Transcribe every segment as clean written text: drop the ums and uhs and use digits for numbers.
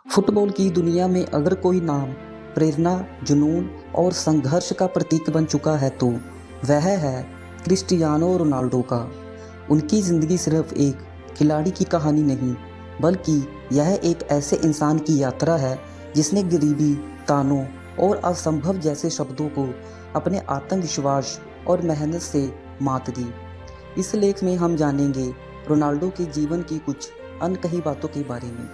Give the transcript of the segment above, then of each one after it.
Football की दुनिया में अगर कोई नाम प्रेरणा, जुनून और संघर्ष का प्रतीक बन चुका है तो वह है क्रिस्टियानो रोनाल्डो का। उनकी ज़िंदगी सिर्फ एक खिलाड़ी की कहानी नहीं, बल्कि यह एक ऐसे इंसान की यात्रा है जिसने गरीबी, तानों और असंभव जैसे शब्दों को अपने आत्मविश्वास और मेहनत से मात दी। इस लेख में हम जानेंगे रोनाल्डो के जीवन की कुछ अनकही बातों के बारे में,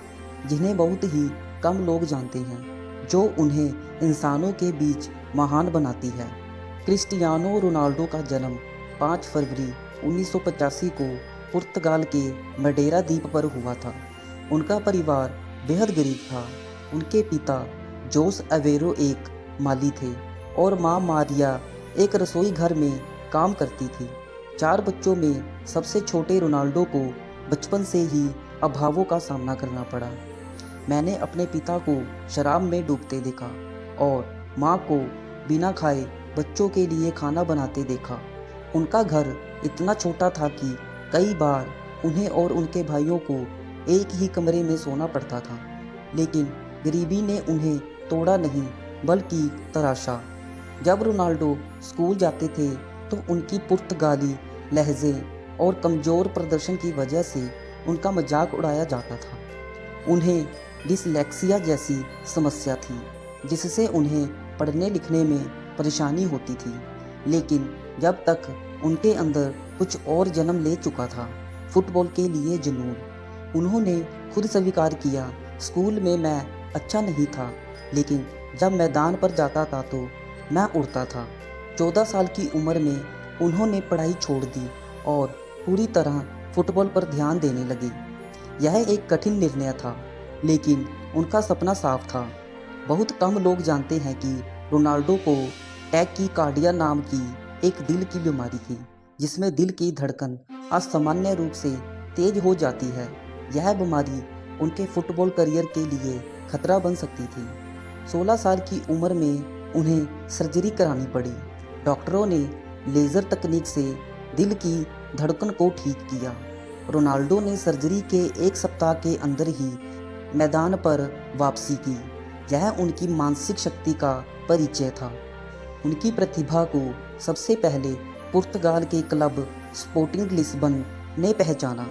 जिन्हें बहुत ही कम लोग जानते हैं, जो उन्हें इंसानों के बीच महान बनाती है। क्रिस्टियानो रोनाल्डो का जन्म 5 फरवरी 1985 को पुर्तगाल के मडेरा द्वीप पर हुआ था। उनका परिवार बेहद गरीब था। उनके पिता जोस एवेरो एक माली थे और मां मारिया एक रसोई घर में काम करती थी। 4 बच्चों में सबसे छोटे रोनाल्डो को बचपन से ही अभावों का सामना करना पड़ा। मैंने अपने पिता को शराब में डूबते देखा और माँ को बिना खाए बच्चों के लिए खाना बनाते देखा। उनका घर इतना छोटा था कि कई बार उन्हें और उनके भाइयों को एक ही कमरे में सोना पड़ता था। लेकिन गरीबी ने उन्हें तोड़ा नहीं, बल्कि तराशा। जब रोनाल्डो स्कूल जाते थे तो उनकी पुर्तगाली लहजे और कमज़ोर प्रदर्शन की वजह से उनका मजाक उड़ाया जाता था। उन्हें डिसलेक्सिया जैसी समस्या थी, जिससे उन्हें पढ़ने लिखने में परेशानी होती थी। लेकिन जब तक उनके अंदर कुछ और जन्म ले चुका था, फुटबॉल के लिए जुनून। उन्होंने खुद स्वीकार किया, स्कूल में मैं अच्छा नहीं था, लेकिन जब मैदान पर जाता था तो मैं उड़ता था। 14 साल की उम्र में उन्होंने पढ़ाई छोड़ दी और पूरी तरह फुटबॉल पर ध्यान देने लगे। यह एक कठिन निर्णय था, लेकिन उनका सपना साफ था। बहुत कम लोग जानते हैं कि रोनाल्डो को टैकीकार्डिया नाम की एक दिल की बीमारी थी, जिसमें दिल की धड़कन असामान्य रूप से तेज हो जाती है। यह बीमारी उनके फुटबॉल करियर के लिए खतरा बन सकती थी। 16 साल की उम्र में उन्हें सर्जरी करानी पड़ी। डॉक्टरों ने लेज़र तकनीक से दिल की धड़कन को ठीक किया। रोनाल्डो ने सर्जरी के 1 सप्ताह के अंदर ही मैदान पर वापसी की। यह उनकी मानसिक शक्ति का परिचय था। उनकी प्रतिभा को सबसे पहले पुर्तगाल के क्लब स्पोर्टिंग लिस्बन ने पहचाना।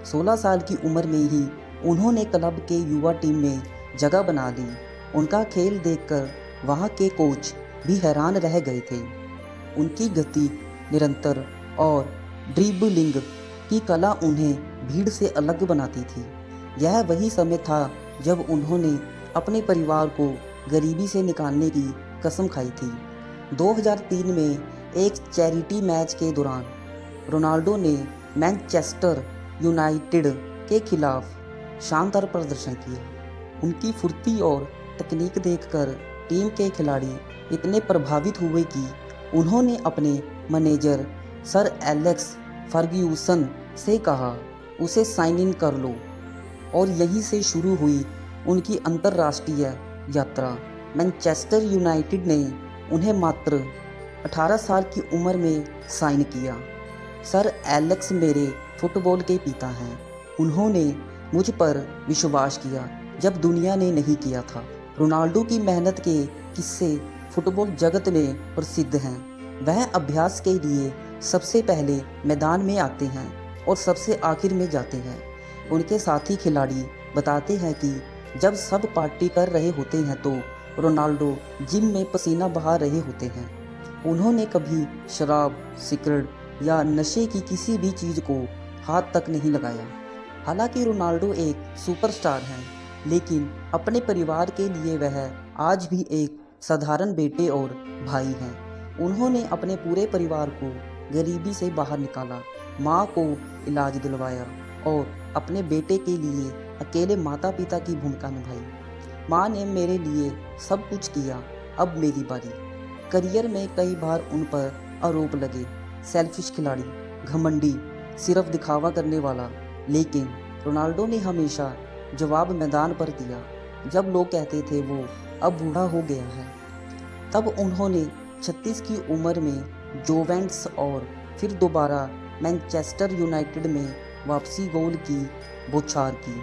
16 साल की उम्र में ही उन्होंने क्लब के युवा टीम में जगह बना ली। उनका खेल देखकर वहां के कोच भी हैरान रह गए थे। उनकी गति, निरंतर और ड्रिबलिंग की कला उन्हें भीड़ से अलग बनाती थी। यह वही समय था जब उन्होंने अपने परिवार को गरीबी से निकालने की कसम खाई थी। 2003 में एक चैरिटी मैच के दौरान रोनाल्डो ने मैनचेस्टर यूनाइटेड के खिलाफ शानदार प्रदर्शन किया। उनकी फुर्ती और तकनीक देखकर टीम के खिलाड़ी इतने प्रभावित हुए कि उन्होंने अपने मैनेजर सर एलेक्स फर्ग्यूसन से कहा, उसे साइन इन कर लो। और यहीं से शुरू हुई उनकी अंतर्राष्ट्रीय यात्रा। मैनचेस्टर यूनाइटेड ने उन्हें मात्र 18 साल की उम्र में साइन किया। सर एलेक्स मेरे फुटबॉल के पिता हैं। उन्होंने मुझ पर विश्वास किया जब दुनिया ने नहीं किया था। रोनाल्डो की मेहनत के किस्से फुटबॉल जगत में प्रसिद्ध हैं। वह अभ्यास के लिए सबसे पहले मैदान में आते हैं और सबसे आखिर में जाते हैं। उनके साथी खिलाड़ी बताते हैं कि जब सब पार्टी कर रहे होते हैं तो रोनाल्डो जिम में पसीना बहा रहे होते हैं। उन्होंने कभी शराब, सिगरेट या नशे की किसी भी चीज़ को हाथ तक नहीं लगाया। हालांकि रोनाल्डो एक सुपरस्टार हैं, लेकिन अपने परिवार के लिए वह आज भी एक साधारण बेटे और भाई हैं। उन्होंने अपने पूरे परिवार को गरीबी से बाहर निकाला, माँ को इलाज दिलवाया और अपने बेटे के लिए अकेले माता पिता की भूमिका निभाई। माँ ने मेरे लिए सब कुछ किया, अब मेरी बारी। करियर में कई बार उन पर आरोप लगे, सेल्फिश खिलाड़ी, घमंडी, सिर्फ दिखावा करने वाला। लेकिन रोनाल्डो ने हमेशा जवाब मैदान पर दिया। जब लोग कहते थे वो अब बूढ़ा हो गया है, तब उन्होंने 36 की उम्र में जुवेंटस और फिर दोबारा मैनचेस्टर यूनाइटेड में वापसी गोल की बौछार की।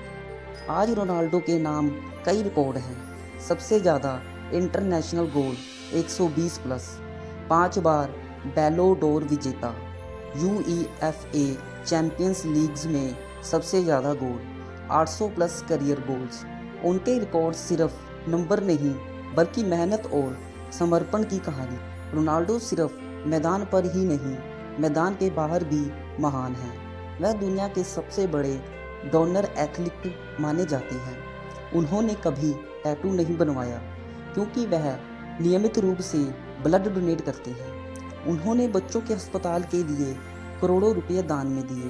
आज रोनाल्डो के नाम कई रिकॉर्ड हैं। सबसे ज़्यादा इंटरनेशनल गोल 120 प्लस, 5 बार बैलो डोर विजेता, UEFA चैंपियंस लीग्स में सबसे ज़्यादा गोल, 800 प्लस करियर गोल्स। उनके रिकॉर्ड सिर्फ नंबर नहीं बल्कि मेहनत और समर्पण की कहानी। रोनाल्डो सिर्फ मैदान पर ही नहीं, मैदान के बाहर भी महान हैं। वह दुनिया के सबसे बड़े डोनर एथलीट माने जाते हैं। उन्होंने कभी टैटू नहीं बनवाया क्योंकि वह नियमित रूप से ब्लड डोनेट करते हैं। उन्होंने बच्चों के अस्पताल के लिए करोड़ों रुपए दान में दिए,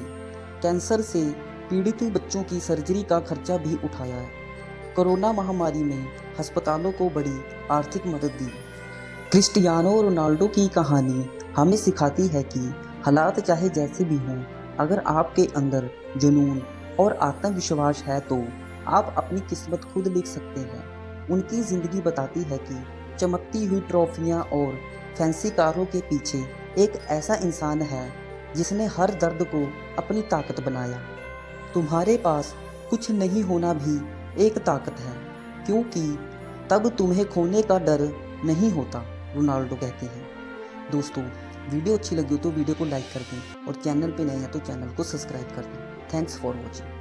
कैंसर से पीड़ित बच्चों की सर्जरी का खर्चा भी उठाया है, कोरोना महामारी में अस्पतालों को बड़ी आर्थिक मदद दी। क्रिस्टियानो रोनाल्डो की कहानी हमें सिखाती है कि हालात चाहे जैसे भी हों, अगर आपके अंदर जुनून और आत्मविश्वास है तो आप अपनी किस्मत खुद लिख सकते हैं। उनकी ज़िंदगी बताती है कि चमकती हुई ट्रॉफियाँ और फैंसी कारों के पीछे एक ऐसा इंसान है जिसने हर दर्द को अपनी ताकत बनाया। तुम्हारे पास कुछ नहीं होना भी एक ताकत है, क्योंकि तब तुम्हें खोने का डर नहीं होता, रोनाल्डो कहते हैं। दोस्तों, वीडियो अच्छी लगी हो तो वीडियो को लाइक कर दें और चैनल पे नए हैं तो चैनल को सब्सक्राइब कर दें। Thanks for watching.